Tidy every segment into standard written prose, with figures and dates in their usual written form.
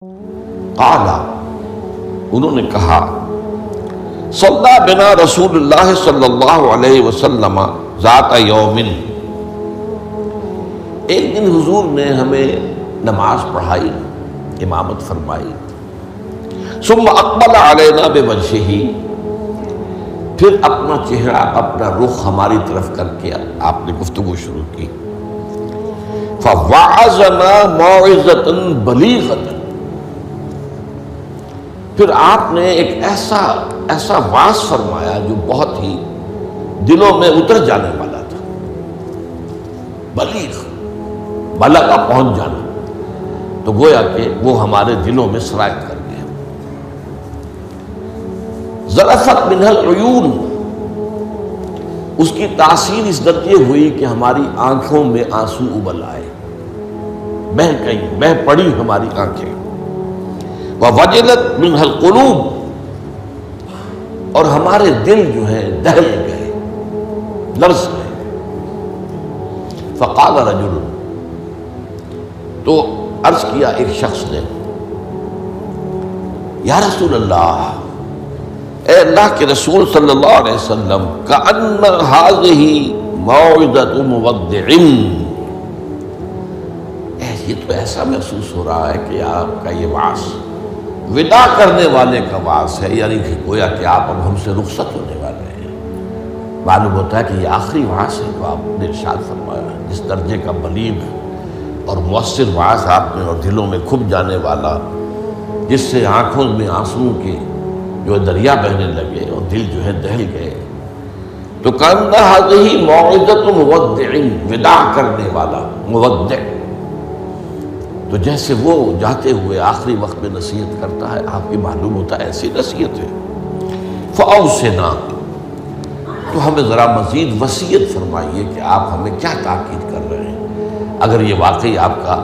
قال، انہوں نے کہا، صلی بنا رسول اللہ صلی اللہ علیہ وسلم ذات یوم، ایک دن حضور نے ہمیں نماز پڑھائی، امامت فرمائی، ثم اقبل علینا بوجہہ، پھر اپنا چہرہ اپنا رخ ہماری طرف کر کے آپ نے گفتگو شروع کی، فوعظنا موعظۃ بلیغۃ، پھر آپ نے ایک ایسا واعظ فرمایا جو بہت ہی دلوں میں اتر جانے والا تھا، بلیغ، بلغ پہنچ جانا، تو گویا کہ وہ ہمارے دلوں میں سرایت کر گیا۔ ذرفت منہ العیون، اس کی تاثیر اس درجے ہوئی کہ ہماری آنکھوں میں آنسو ابل آئے، بہہ پڑی ہماری آنکھیں، وَوَجِلَتْ مِنْهَا الْقُلُوبُ، اور ہمارے دل جو ہیں دہل گئے، لرز گئے۔ فَقَالَ رَجُلٌ، تو عرض کیا ایک شخص نے، یا رسول اللہ، اے اللہ کے رسول صلی اللہ علیہ وسلم، كَأَنَّ هَذِهِ مَوْعِظَةُ مُوَدِّعٍ، یہ تو ایسا محسوس ہو رہا ہے کہ آپ کا یہ وعظ وداع کرنے والے کا وعظ ہے، یعنی کہ گویا کہ آپ اب ہم سے رخصت ہونے والے ہیں۔ معلوم ہوتا ہے کہ یہ آخری وعظ ہے جو آپ نے ارشاد فرمایا، جس درجے کا بلیغ اور مؤثر وعظ آپ نے، اور دلوں میں کھپ جانے والا، جس سے آنکھوں میں آنسوؤں کے جو دریا بہنے لگے اور دل جو ہے دہل گئے۔ تو کأن هذه موعظۃ مودع، وداع کرنے والا، مودع، تو جیسے وہ جاتے ہوئے آخری وقت میں نصیحت کرتا ہے، آپ کی معلوم ہوتا ہے ایسی نصیحت ہے۔ فأوصنا، تو ہمیں ذرا مزید وصیت فرمائیے کہ آپ ہمیں کیا تاکید کر رہے ہیں، اگر یہ واقعی آپ کا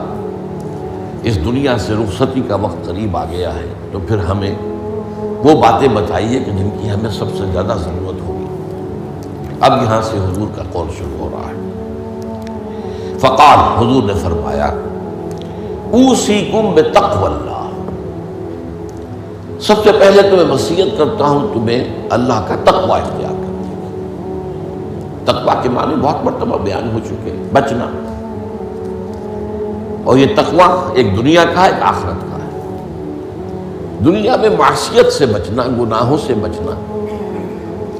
اس دنیا سے رخصتی کا وقت قریب آ گیا ہے تو پھر ہمیں وہ باتیں بتائیے کہ جن کی ہمیں سب سے زیادہ ضرورت ہوگی۔ اب یہاں سے حضور کا قول شروع ہو رہا ہے۔ فقال، حضور نے فرمایا، اوصیکم بتقوی اللہ، سب سے پہلے تو میں وصیت کرتا ہوں تمہیں اللہ کا تقوی اختیار کرنے کی۔ تقوی کے معنی بہت مرتبہ بیان ہو چکے، بچنا، اور یہ تقوی ایک دنیا کا ہے، ایک آخرت کا ہے۔ دنیا میں معصیت سے بچنا، گناہوں سے بچنا،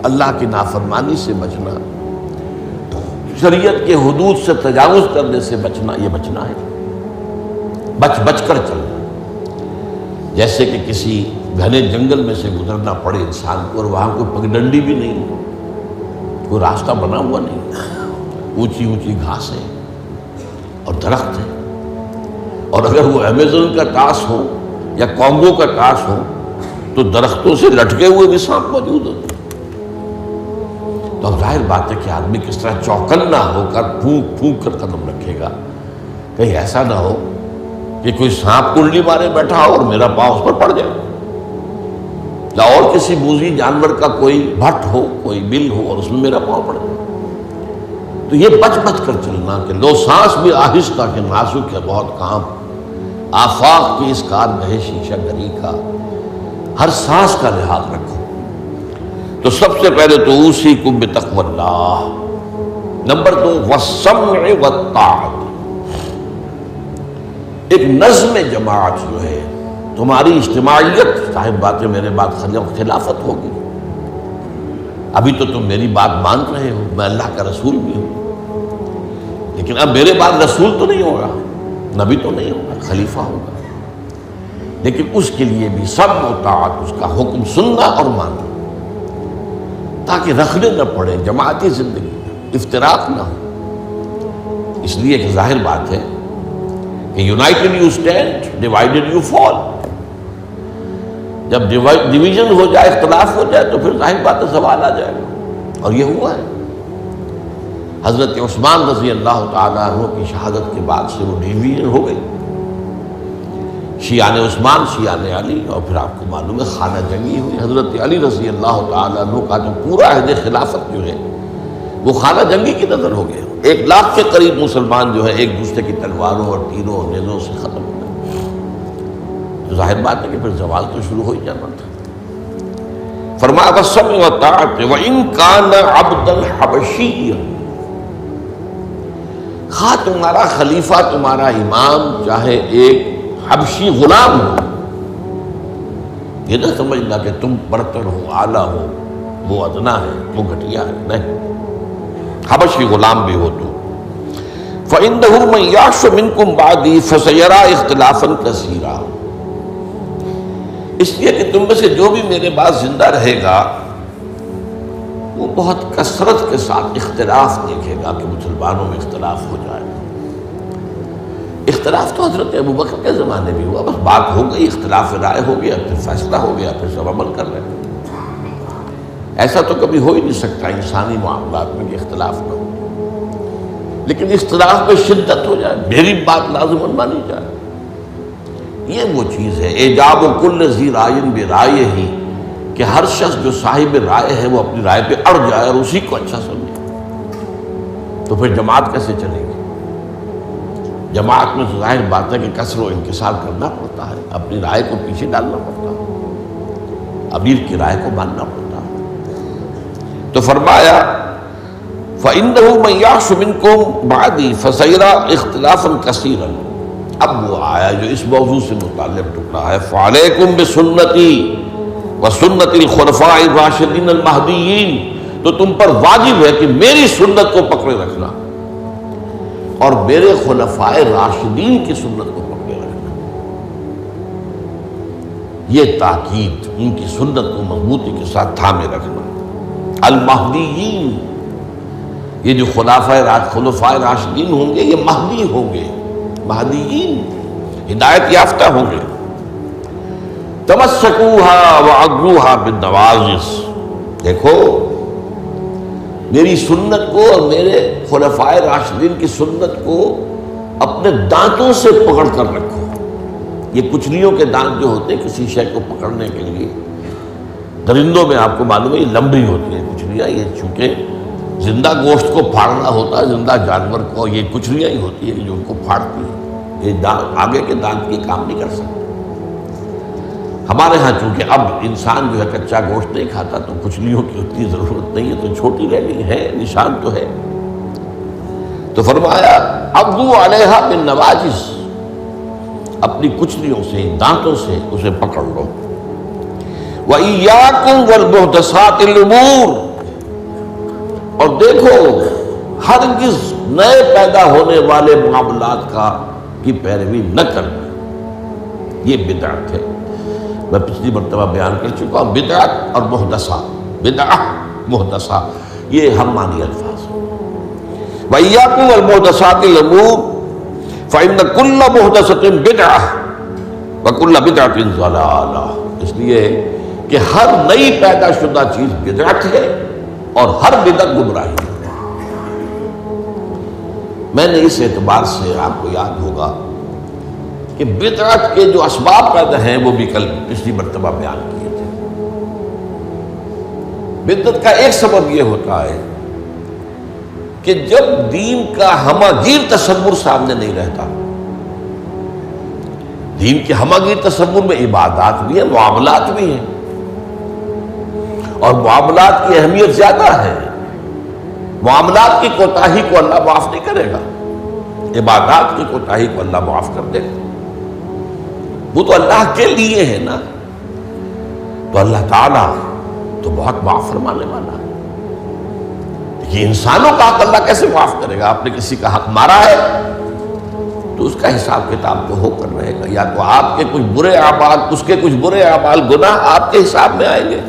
اللہ کی نافرمانی سے بچنا، شریعت کے حدود سے تجاوز کرنے سے بچنا، یہ بچنا ہے، بچ کر چلنا۔ جیسے کہ کسی گھنے جنگل میں سے گزرنا پڑے انسان کو، اور وہاں کوئی پگڈنڈی بھی نہیں، کوئی راستہ بنا ہوا نہیں، اونچی اونچی گھاس ہے اور درخت ہے، اور اگر وہ امیزون کا ٹاس ہو یا کانگو کا ٹاس ہو تو درختوں سے لٹکے ہوئے بھی سانپ موجود ہوتے ہیں۔ تو اب ظاہر بات ہے کہ آدمی کس طرح چوکنا ہو کر پھونک پھونک کر قدم رکھے گا، کہیں ایسا نہ ہو کہ کوئی سانپ کنڈلی مارے بیٹھا ہو اور میرا پاؤں اس پر پڑ جائے، یا اور کسی موذی جانور کا کوئی بھٹ ہو، کوئی بل ہو اور اس میں میرا پاؤں پڑ جائے۔ تو یہ بچ کر چلنا کہ لو سانس بھی آہستہ کہ نازک ہے بہت کام، آفاق کی اس کارگہ شیشہ گری کا، ہر سانس کا لحاظ رکھو۔ تو سب سے پہلے تو اوصیکم بتقوی اللہ، نمبر 2 والسمع والطاعۃ، ایک نظم جماعت جو ہے، تمہاری اجتماعیت، صاحب باتیں میرے بات خلافت ہوگی۔ ابھی تو تم میری بات مان رہے ہو، میں اللہ کا رسول بھی ہوں، لیکن اب میرے بعد رسول تو نہیں ہوگا، نبی تو نہیں ہوگا، خلیفہ ہوگا، لیکن اس کے لیے بھی سمع و طاعت، اس کا حکم سننا اور ماننا، تاکہ رخنے نہ پڑے جماعتی زندگی میں، افتراق نہ ہو۔ اس لیے کہ ظاہر بات ہے کہ United you stand, divided you fall, جب ڈویژن ہو جائے، اختلاف ہو جائے تو پھر ظاہر بات ہے زوال آ جائے گا، اور یہ ہوا ہے۔ حضرت عثمان رضی اللہ تعالیٰ عنہ کی شہادت کے بعد سے وہ ڈویژن ہو گئی، شیعان عثمان، شیعان علی، اور پھر آپ کو معلوم ہے خانہ جنگی ہوئی۔ حضرت علی رضی اللہ تعالیٰ عنہ کا جو پورا عہد خلافت جو ہے وہ خانہ جنگی کی نظر ہو گیا۔ 1 لاکھ کے قریب مسلمان جو ہے ایک دوسرے کی تلواروں اور تیروں اور نیزوں سے ختم ہو گئے۔ تو ظاہر بات ہے کہ پھر زوال تو شروع ہو ہی جانا تھا۔ فرمایا وَالسَّمْعِ وَالطَّاعَةِ وَإِنْ كَانَ عَبْدًا حَبَشِيًّا، خواہ تمہارا خلیفہ تمہارا امام چاہے ایک حبشی غلام ہو، یہ نہ سمجھنا کہ تم برتر ہو، اعلیٰ ہو، وہ ادنا ہے، وہ گھٹیا ہے، نہیں، حبشی غلام بھی ہو تو فَإِنَّهُ مَنْ يَعْشُ مِنْكُمْ بَعْدِي فَسَيَرَىٰ اخْتِلَافًا كَثِيرًا، اس لیے کہ تم میں سے جو بھی میرے بعد زندہ رہے گا وہ بہت کثرت کے ساتھ اختلاف دیکھے گا کہ مسلمانوں میں اختلاف ہو جائے۔ اختلاف تو حضرت ابوبکر کے زمانے بھی ہوا، بس بات ہو گئی، اختلاف رائے ہو گیا، پھر فیصلہ ہو گیا، پھر سب عمل کر رہے ہیں۔ ایسا تو کبھی ہو ہی نہیں سکتا انسانی معاملات میں کہ اختلاف نہ ہو، لیکن اختلاف میں شدت ہو جائے، میری بات لازماً مانی جائے، یہ وہ چیز ہے ایجاب کل ذی رائے برائے ہی، کہ ہر شخص جو صاحب رائے ہے وہ اپنی رائے پہ اڑ جائے اور اسی کو اچھا سمجھے، تو پھر جماعت کیسے چلے گی؟ جماعت میں تو ظاہر بات ہے کہ کثر و انکسار کرنا پڑتا ہے، اپنی رائے کو پیچھے ڈالنا پڑتا ہے، امیر کی رائے کو ماننا پڑتا ہے۔ تو فرمایا فَإِنَّهُ مَنْ يَعْشُ مِنْكُمْ بَعْدِي فَسَيَرَىٰ اخْتِلَافًا كَثِيرًا، اب وہ آیا جو اس موضوع سے متعلق ٹکڑا ہے، فَعَلَيْكُمْ بِسُنَّتِي وَسُنَّتِ الْخُلَفَاءِ الرَّاشِدِينَ الْمَهْدِيِّينَ، تو تم پر واجب ہے کہ میری سنت کو پکڑے رکھنا اور میرے خلفائے راشدین کی سنت کو پکڑے رکھنا، یہ تاکید، ان کی سنت کو مضبوطی کے ساتھ تھامے رکھنا۔ المہدیین، یہ جو خلفائے راشدین ہوں گے یہ مہدی ہوں گے، مہدیین ہدایت یافتہ ہوں گے۔ تمسکوها وعضوها بالنواجذ، دیکھو میری سنت کو اور میرے خلفائے راشدین کی سنت کو اپنے دانتوں سے پکڑ کر رکھو۔ یہ کچلیوں کے دانت جو ہوتے ہیں کسی شے کو پکڑنے کے لیے، درندوں میں آپ کو معلوم ہے یہ لمبی ہوتی ہیں کچلیاں، یہ چونکہ زندہ گوشت کو پھاڑنا ہوتا ہے، زندہ جانور کو یہ کچلیاں ہی ہوتی ہیں جو ان کو پھاڑتی ہیں، یہ آگے کے دانت کی کام نہیں کر سکتے۔ ہمارے ہاں چونکہ اب انسان جو ہے کچا گوشت نہیں کھاتا تو کچلیوں کی اتنی ضرورت نہیں ہے، تو چھوٹی رہ گئی ہے، نشان تو ہے۔ تو فرمایا عضو علیہا بالنواجذ، اپنی کچلیوں سے، دانتوں سے اسے پکڑ لو۔ وَإِيَّاكُمْ وَالْمُحْدَثَاتِ الْأُمُورِ، اور دیکھو ہرگز نئے پیدا ہونے والے معاملات کی پیروی نہ کرنا، یہ بدعت ہے۔ میں پچھلی مرتبہ بیان کر چکا ہوں، بدعت اور محدثہ، بدعہ محدثہ یہ ہم معنی الفاظ ہیں۔ وَإِيَّاكُمْ وَالْمُحْدَثَاتِ الْأُمُورِ فَإِنَّ كُلَّ مُحْدَثَةٍ بِدْعَةٌ وَكُلَّ بِدْعَةٍ ضَلَالَةٌ، اس لیے کہ ہر نئی پیدا شدہ چیز بدعت ہے اور ہر بدعت گمراہی ہے۔ میں نے اس اعتبار سے آپ کو یاد ہوگا کہ بدعت کے جو اسباب پیدا ہیں وہ بھی کل پچھلی مرتبہ بیان کیے تھے۔ بدعت کا ایک سبب یہ ہوتا ہے کہ جب دین کا ہماگیر تصور سامنے نہیں رہتا، دین کے ہماگیر تصور میں عبادات بھی ہیں، معاملات بھی ہیں، اور معاملات کی اہمیت زیادہ ہے، معاملات کی کوتاہی کو اللہ معاف نہیں کرے گا، عبادات کی کوتاہی کو اللہ معاف کر دے گا، وہ تو اللہ کے لیے ہے نا، تو اللہ تعالیٰ تو بہت معاف فرمانے والا ہے۔ یہ انسانوں کا حق اللہ کیسے معاف کرے گا؟ آپ نے کسی کا حق مارا ہے تو اس کا حساب کتاب تو ہو کر رہے گا، یا تو آپ کے کچھ برے اعمال، اس کے کچھ برے اعمال گناہ آپ کے حساب میں آئیں گے،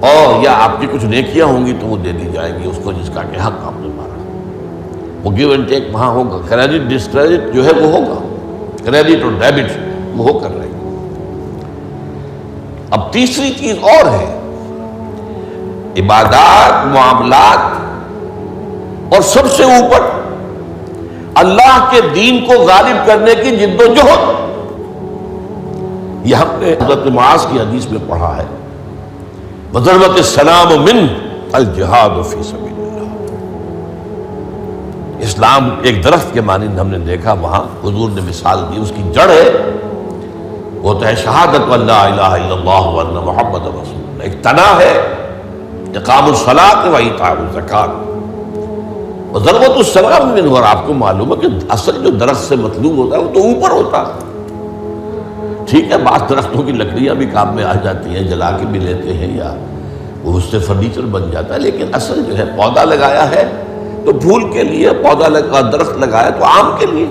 اور یا آپ کی کچھ نیکیاں ہوں گی تو وہ دے دی جائے گی اس کو جس کا کہ حق آپ نے مارا، وہ گیو اینڈ ٹیک وہاں ہوگا، کریڈٹ ڈسکریڈٹ جو ہے وہ ہوگا، کریڈٹ اور ڈیبٹ وہ ہو کر رہے گی۔ اب تیسری چیز اور ہے، عبادات، معاملات، اور سب سے اوپر اللہ کے دین کو غالب کرنے کی جد و جہد۔ یہ ہم نے حضرت معاذ کی حدیث میں پڑھا ہے، وَضَرْبَتِ السَّلَامُ مِنْ الْجِهَادُ فِي سَبِيلِ اللَّهِ۔ اسلام ایک درخت کے مانند ہم نے دیکھا، وہاں حضور نے مثال دی، اس کی جڑ ہے ہوتا ہے شہادت اللہ الہ الا اللہ وان محمد رسول اللہ، ایک تنا ہے اقام الصلاۃ و ایتاء الزکات و ضربۃ السلام منہ، اور آپ کو معلوم ہے کہ اصل جو درخت سے مطلوب ہوتا ہے وہ تو اوپر ہوتا ہے۔ ٹھیک ہے، بعض درختوں کی لکڑیاں بھی کام میں آ جاتی ہیں، جلا کے بھی لیتے ہیں یا وہ اس سے فرنیچر بن جاتا ہے، لیکن اصل جو ہے پودا لگایا ہے تو پھول کے لیے، پودا لگا درخت لگایا تو آم کے لیے،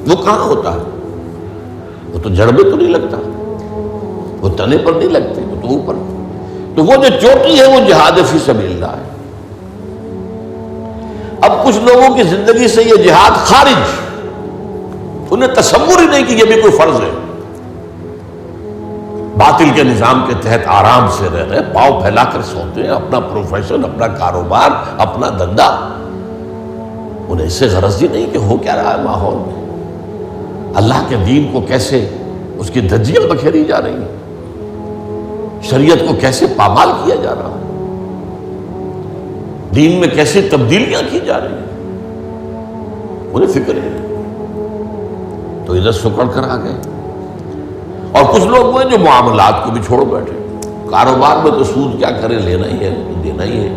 وہ کہاں ہوتا ہے؟ وہ تو جڑ میں تو نہیں لگتا، وہ تنے پر نہیں لگتے، وہ تو اوپر۔ تو وہ جو چوٹی ہے وہ جہاد فی سبیل اللہ ہے۔ اب کچھ لوگوں کی زندگی سے یہ جہاد خارج، انہیں تصور ہی نہیں کہ یہ بھی کوئی فرض ہے، باطل کے نظام کے تحت آرام سے رہ رہے، پاؤں پھیلا کر سوتے ہیں، اپنا پروفیشن، اپنا کاروبار، اپنا دھندا، انہیں اس سے غرض ہی نہیں کہ ہو کیا رہا ہے ماحول میں، اللہ کے دین کو کیسے اس کی دھجیاں بکھیری جا رہی ہیں، شریعت کو کیسے پامال کیا جا رہا ہے، دین میں کیسے تبدیلیاں کی جا رہی ہیں، انہیں فکر ہے۔ تو ادھر سکڑ کر آ گئے۔ اور کچھ لوگ ہیں جو معاملات کو بھی چھوڑ بیٹھے، کاروبار میں تو سود کیا کرے، لینا ہی ہے، دینا ہی ہے،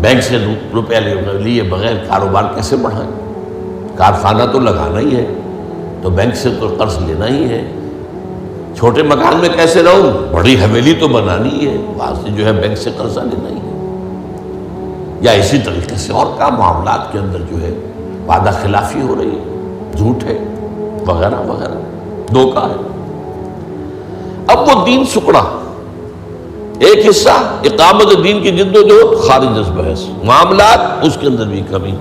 بینک سے روپے لیے بغیر کاروبار کیسے بڑھائیں، کارخانہ تو لگانا ہی ہے، تو بینک سے تو قرض لینا ہی ہے، چھوٹے مکان میں کیسے رہوں، بڑی حویلی تو بنانی ہی ہے، وہاں سے جو ہے بینک سے قرضہ لینا ہی ہے، یا اسی طریقے سے اور کا معاملات کے اندر جو ہے وعدہ خلافی ہو رہی ہے، جھوٹ ہے، وغیرہ وغیرہ، دھوکہ ہے۔ اب وہ دین سکڑا، ایک حصہ اقامت دین کی جد و جہد خارج از بحث، معاملات اس کے اندر بھی کمی،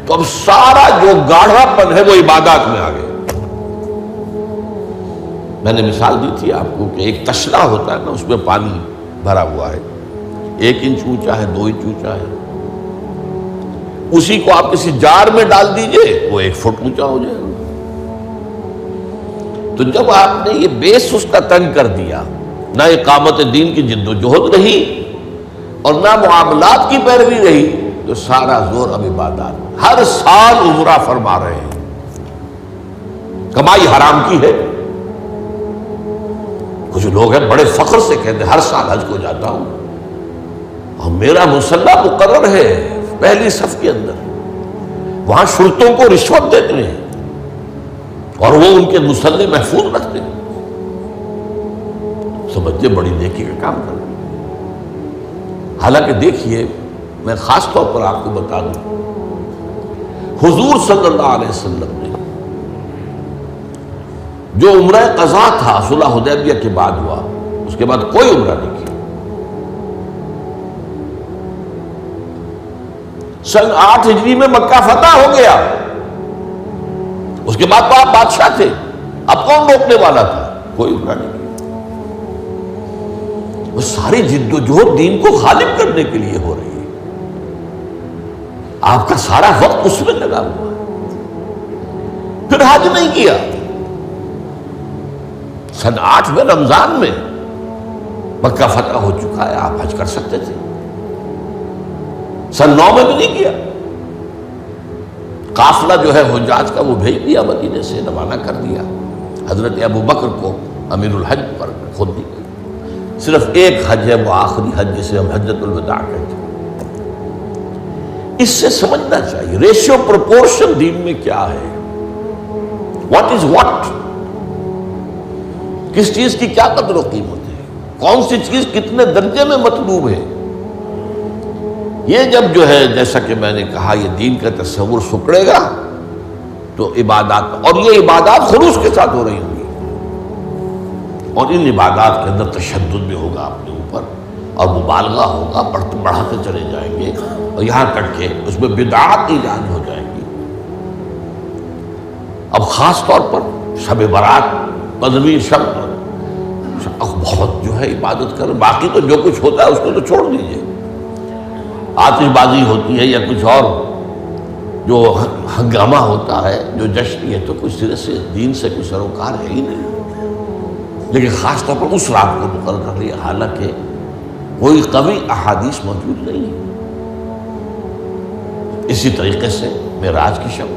تو اب سارا جو گاڑھا پن ہے وہ عبادات میں آ گیا۔ میں نے مثال دی تھی آپ کو کہ ایک تشلا ہوتا ہے نا، اس میں پانی بھرا ہوا ہے، 1 انچ اونچا ہے، 2 انچ اونچا ہے، اسی کو آپ کسی جار میں ڈال دیجئے وہ 1 فٹ اونچا ہو جائے گا۔ تو جب آپ نے یہ بیس اس کا تنگ کر دیا، نہ اقامت دین کی جد و جہد رہی اور نہ معاملات کی پیروی رہی، تو سارا زور اب عبادات، ہر سال عمرہ فرما رہے ہیں، کمائی حرام کی ہے۔ کچھ لوگ ہیں بڑے فخر سے کہتے ہیں ہر سال حج کو جاتا ہوں، اور میرا مصلی مقرر ہے پہلی صف کے اندر، وہاں شرطوں کو رشوت دیتے ہیں اور وہ ان کے مصلی محفوظ رکھتے ہیں، سمجھتے بڑی نیکی کا کام کر رہے ہیں۔ حالانکہ دیکھیے، میں خاص طور پر آپ کو بتا دوں، حضور صلی اللہ علیہ وسلم نے جو عمرہ قضا تھا صلح حدیبیہ کے بعد ہوا، اس کے بعد کوئی عمرہ نہیں کیا۔ سن 8 ہجری میں مکہ فتح ہو گیا، اس کے بعد تو آپ بادشاہ تھے، اب کون روکنے والا تھا؟ کوئی عمرہ نہیں کیا۔ وہ ساری جد و جہد دین کو غالب کرنے کے لیے ہو رہی ہے، آپ کا سارا وقت اس میں لگا ہوا ہے۔ پھر حج نہیں کیا، سن 8 میں رمضان میں مکہ فتح ہو چکا ہے، آپ حج کر سکتے تھے، سن 9 میں بھی نہیں کیا۔ قافلہ جو ہے حجاج کا وہ بھیج دیا، مدینے سے روانہ کر دیا، حضرت ابو بکر کو امیر الحج پر خود دی گئی۔ صرف ایک حج ہے، وہ آخری حج جسے ہم حجۃ الوداع کہتے ہیں۔ اس سے سمجھنا چاہیے ریشیو پروپورشن دین میں کیا ہے، واٹ از واٹ، کس چیز کی کیا قدر و قیمت ہے، کون سی چیز کتنے درجے میں مطلوب ہے۔ یہ جب جو ہے جیسا کہ میں نے کہا یہ دین کا تصور سکڑے گا تو عبادات، اور یہ عبادات خلوص کے ساتھ ہو رہی ہوں گی، اور ان عبادات کے اندر تشدد بھی ہوگا اپنے اوپر، اور مبالغہ ہوگا، بڑھاتے چلے جائیں گے، اور یہاں تک کہ اس میں بدعات ایجاد ہو جائیں گی۔ اب خاص طور پر شب برات، قدمی شب، بہت جو ہے عبادت کر، باقی تو جو کچھ ہوتا ہے اس کو تو چھوڑ دیجئے، آتش بازی ہوتی ہے یا کچھ اور جو ہنگامہ ہوتا ہے، جو جشن، یہ تو کچھ سرے سے دین سے کوئی سروکار ہے ہی نہیں۔ لیکن خاص طور پر اس رات کو مقرر کر لیا، حالانکہ کوئی قوی احادیث موجود نہیں ہے۔ اسی طریقے سے معراج کی شب،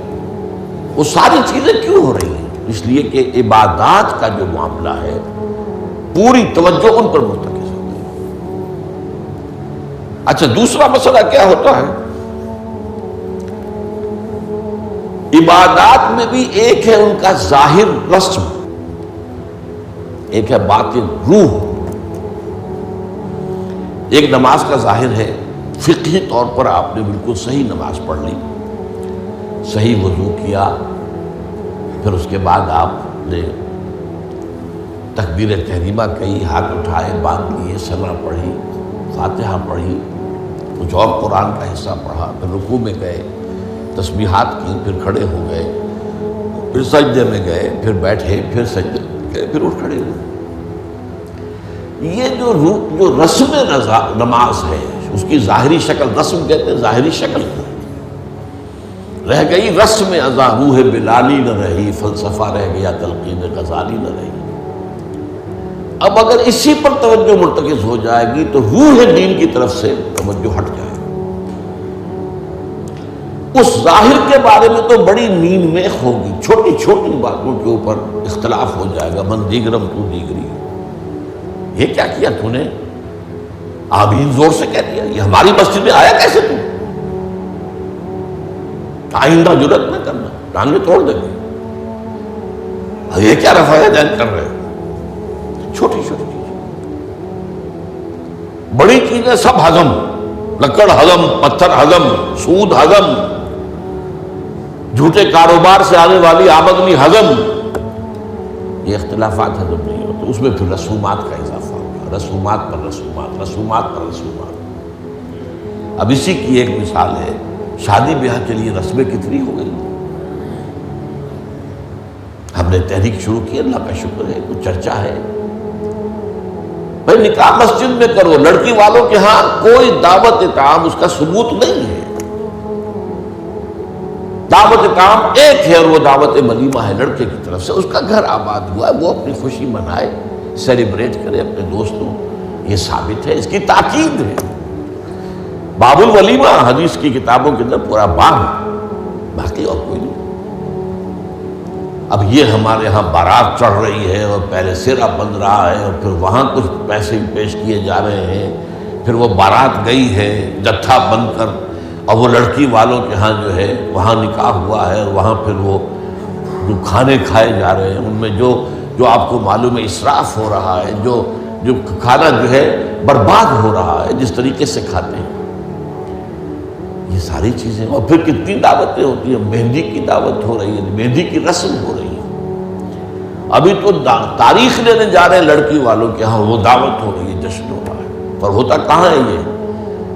وہ ساری چیزیں کیوں ہو رہی ہیں؟ اس لیے کہ عبادات کا جو معاملہ ہے پوری توجہ ان پر مرتکز ہوتی ہے۔ اچھا دوسرا مسئلہ کیا ہوتا ہے؟ عبادات میں بھی ایک ہے ان کا ظاہر رسم، ایک ہے باطن روح۔ ایک نماز کا ظاہر ہے، فقہی طور پر آپ نے بالکل صحیح نماز پڑھ لی، صحیح وضو کیا، پھر اس کے بعد آپ نے تکبیر تحریمہ کہی، ہاتھ اٹھائے، باندھ لیے، سلام پڑھی، فاتحہ پڑھی، کچھ اور قرآن کا حصہ پڑھا، پھر رکوع میں گئے، تسبیحات کی، پھر کھڑے ہو گئے، پھر سجدے میں گئے، پھر بیٹھے، پھر سجدے میں گئے، پھر اٹھ کھڑے ہوئے۔ یہ جو رسم نماز ہے اس کی ظاہری شکل، رسم کہتے ہیں ظاہری شکل رہ گئی، رسم ازاں روح بلالی نہ رہی، فلسفہ رہ گیا تلقین غزالی نہ رہی۔ اب اگر اسی پر توجہ مرتکز ہو جائے گی تو روح دین کی طرف سے توجہ ہٹ جائے گی۔ اس ظاہر کے بارے میں تو بڑی نیند میخ ہوگی، چھوٹی چھوٹی باتوں کے اوپر اختلاف ہو جائے گا، من دیگرم تو دیگری، یہ کیا کیا تو نے؟ آمین زور سے کہہ دیا، یہ ہماری مسجد میں آیا کیسے تو؟ آئندہ جرات نہ کرنا، ٹانگیں توڑ دیں گے۔ یہ کیا رفع دین کر رہے ہو؟ چھوٹی چھوٹی چیز، بڑی چیزیں سب ہضم، لکڑ ہضم، پتھر ہضم، سود ہضم، جھوٹے کاروبار سے آنے والی آمدنی ہضم، یہ اختلافات ہضم نہیں ہوتے۔ اس میں پھر رسومات کا اضافہ ہوگا، رسومات پر رسومات، رسومات پر رسومات۔ اب اسی کی ایک مثال ہے، شادی بیاہ کے لیے رسمیں کتنی ہو گئی۔ ہم نے تحریک شروع کی، اللہ کا شکر ہے، کچھ چرچا ہے، بھائی نکاح مسجد میں کرو، لڑکی والوں کے ہاں کوئی دعوت طعام اس کا ثبوت نہیں ہے۔ دعوت طعام ایک ہے اور وہ دعوت ولیمہ ہے لڑکے کی طرف سے، اس کا گھر آباد ہوا ہے، وہ اپنی خوشی منائے، سیلیبریٹ کرے اپنے دوستوں، یہ ثابت ہے، اس کی تاکید ہے۔ باب الولیمہ حدیث کی کتابوں کے اندر پورا باب ہے، باقی اور کوئی نہیں۔ اب یہ ہمارے ہاں بارات چڑھ رہی ہے اور پہلے سرا بن رہا ہے اور پھر وہاں کچھ پیسے پیش کیے جا رہے ہیں، پھر وہ بارات گئی ہے جتھا بن کر، اور وہ لڑکی والوں کے ہاں جو ہے وہاں نکاح ہوا ہے، اور وہاں پھر وہ جو کھانے کھائے جا رہے ہیں ان میں جو آپ کو معلوم ہے اسراف ہو رہا ہے، جو کھانا جو ہے برباد ہو رہا ہے جس طریقے سے کھاتے ہیں، یہ ساری چیزیں۔ اور پھر کتنی دعوتیں ہوتی ہیں، مہندی کی دعوت ہو رہی ہے، مہندی کی رسم ہو رہی ہے، ابھی تو تاریخ لینے جا رہے ہیں لڑکی والوں کے ہاں، وہ دعوت ہو رہی ہے، جشن ہو رہا ہے، پر ہوتا کہاں ہے یہ؟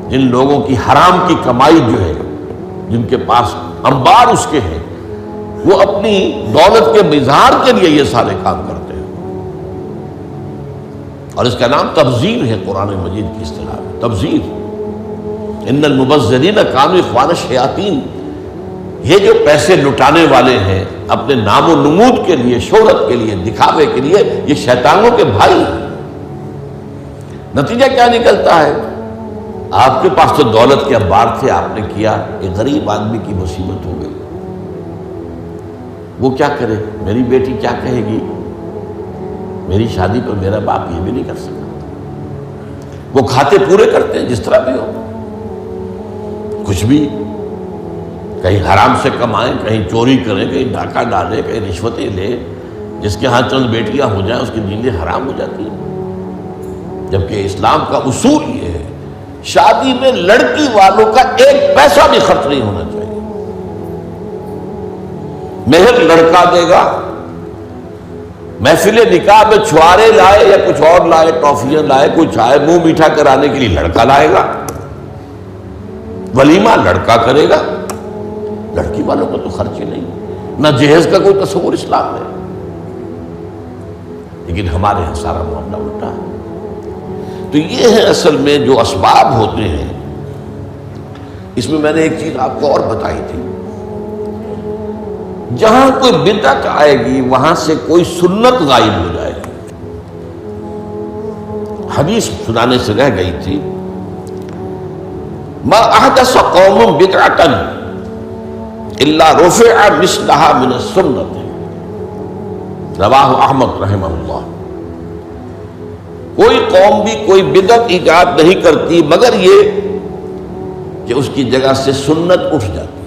جن لوگوں کی حرام کی کمائی جو ہے، جن کے پاس انبار اس کے ہیں، وہ اپنی دولت کے اظہار کے لیے یہ سارے کام کرتے ہیں، اور اس کا نام تبذیر ہے قرآن مجید کی اصطلاح میں، تبذیر۔ ان المبذرین کانوا اخوان الشیاطین، یہ جو پیسے لٹانے والے ہیں اپنے نام و نمود کے لیے، شہرت کے لیے، دکھاوے کے لیے، یہ شیطانوں کے بھائی ہیں۔ نتیجہ کیا نکلتا ہے؟ آپ کے پاس تو دولت کے انبار تھے، آپ نے کیا، ایک غریب آدمی کی مصیبت ہو گئی، وہ کیا کرے؟ میری بیٹی کیا کہے گی؟ میری شادی پر میرا باپ یہ بھی نہیں کر سکتا۔ وہ کھاتے پورے کرتے ہیں جس طرح بھی ہو، کچھ بھی، کہیں حرام سے کمائیں، کہیں چوری کریں، کہیں ڈاکہ ڈالیں، کہیں رشوتیں لیں، جس کے ہاں چند بیٹیاں ہو جائیں اس کی نیندیں حرام ہو جاتی ہیں۔ جبکہ اسلام کا اصول یہ ہے، شادی میں لڑکی والوں کا ایک پیسہ بھی خرچ نہیں ہونا چاہیے، مہر لڑکا دے گا، محفل نکاح میں چھوارے لائے یا کچھ اور لائے، ٹافیاں لائے، کچھ آئے، منہ میٹھا کرانے کے لیے لڑکا لائے گا، ولیمہ لڑکا کرے گا، لڑکی والوں کو تو خرچ ہی نہیں، نہ جہیز کا کوئی تصور اسلام میں۔ لیکن ہمارے یہاں سارا معاملہ الٹا ہے۔ تو یہ ہے اصل میں جو اسباب ہوتے ہیں۔ اس میں میں نے ایک چیز آپ کو اور بتائی تھی، جہاں کوئی بدعت آئے گی وہاں سے کوئی سنت غائب ہو جائے گی۔ حدیث سنانے سے رہ گئی تھی، ما احدث قوم بدعۃ الا رفع مثلها من السنت، رواہ احمد رحمہ اللہ۔ کوئی قوم بھی کوئی بدعت ایجاد نہیں کرتی مگر یہ کہ اس کی جگہ سے سنت اٹھ جاتی۔